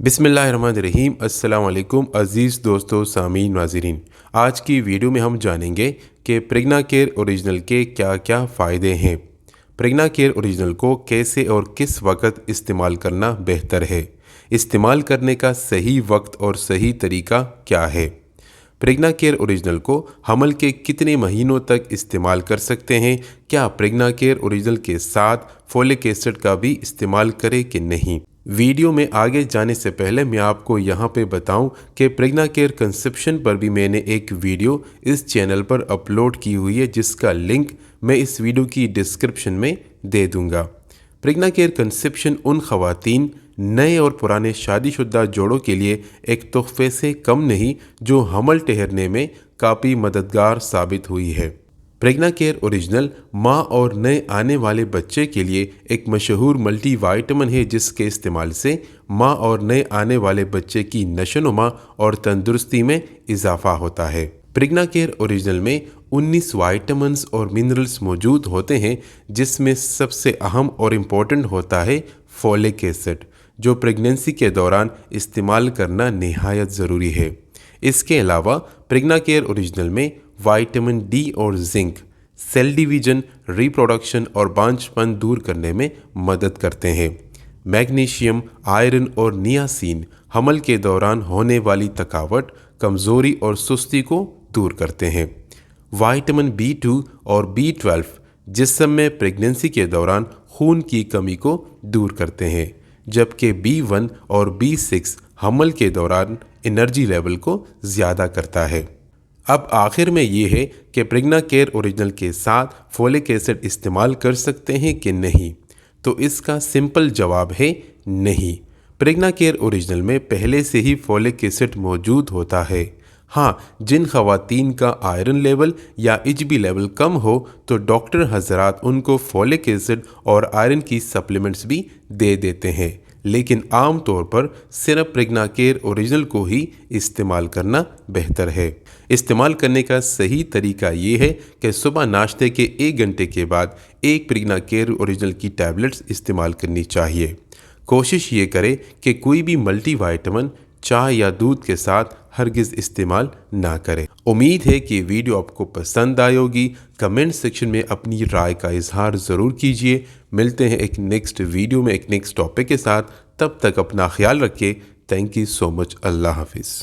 बिस्मिल्लाहिर्रहमानिर्रहीम। अस्सलाम वालेकुम अज़ीज़ दोस्तों, सामीन, नाज़रीन। आज की वीडियो में हम जानेंगे कि प्रेग्ना केयर ओरिजिनल के क्या क्या फ़ायदे हैं। प्रेग्ना केयर ओरिजिनल को कैसे और किस वक्त इस्तेमाल करना बेहतर है। इस्तेमाल करने का सही वक्त और सही तरीका क्या है। प्रेग्ना केयर ओरिजिनल को हमल के कितने महीनों तक इस्तेमाल कर सकते हैं। क्या प्रेग्ना केयर ओरिजिनल के साथ फोलिक एसिड का भी इस्तेमाल करें कि नहीं। वीडियो में आगे जाने से पहले मैं आपको यहाँ पे बताऊं कि प्रेग्ना केयर कंसेप्शन पर भी मैंने एक वीडियो इस चैनल पर अपलोड की हुई है, जिसका लिंक मैं इस वीडियो की डिस्क्रिप्शन में दे दूंगा। प्रेग्ना केयर कंसेप्शन उन ख़वातीन, नए और पुराने शादीशुदा जोड़ों के लिए एक तोहफे से कम नहीं जो हमल ठहरने में काफ़ी मददगार साबित हुई है। प्रेग्ना केयर ओरिजिनल माँ और नए आने वाले बच्चे के लिए एक मशहूर मल्टी वाइटामिन है, जिसके इस्तेमाल से माँ और नए आने वाले बच्चे की नशोनुमा और तंदुरुस्ती में इजाफा होता है। प्रेग्ना केयर ओरिजिनल में 19 वाइटामिन्स और मिनरल्स मौजूद होते हैं, जिसमें सबसे अहम और इम्पोर्टेंट होता है फोलिक एसिड, जो प्रेगनेंसी के दौरान इस्तेमाल करना निहायत ज़रूरी है। इसके अलावा प्रेग्ना केयर ओरिजिनल में विटामिन डी और जिंक सेल डिवीजन, रिप्रोडक्शन और बांझपन दूर करने में मदद करते हैं। मैग्नीशियम, आयरन और नियासिन हमल के दौरान होने वाली थकावट, कमज़ोरी और सुस्ती को दूर करते हैं। विटामिन B2 और B12 जिस्म में प्रेगनेंसी के दौरान खून की कमी को दूर करते हैं, जबकि B1 और B6 हमल के दौरान एनर्जी लेवल को ज़्यादा करता है। अब आखिर में ये है कि प्रेग्ना केयर ओरिजिनल के साथ फोलिक एसिड इस्तेमाल कर सकते हैं कि नहीं। तो इसका सिंपल जवाब है नहीं। प्रेग्ना केयर ओरिजिनल में पहले से ही फोलिक एसिड मौजूद होता है। हाँ, जिन ख़वातीन का आयरन लेवल या HB लेवल कम हो तो डॉक्टर हजरात उनको फोलिक एसिड और आयरन की सप्लीमेंट्स भी दे देते हैं, लेकिन आम तौर पर सिर्फ प्रेग्ना केयर ओरिजिनल को ही इस्तेमाल करना बेहतर है। इस्तेमाल करने का सही तरीका ये है कि सुबह नाश्ते के 1 घंटे के बाद एक प्रेग्ना केयर ओरिजिनल की टैबलेट्स इस्तेमाल करनी चाहिए। कोशिश ये करें कि कोई भी मल्टी वाइटामिन चाय या दूध के साथ हरगिज़ इस्तेमाल ना करें। उम्मीद है कि वीडियो आपको पसंद आई होगी। कमेंट सेक्शन में अपनी राय का इजहार ज़रूर कीजिए। मिलते हैं एक नेक्स्ट वीडियो में एक नेक्स्ट टॉपिक के साथ। तब तक अपना ख्याल रखिए। Thank you so much. अल्लाह हाफिज़।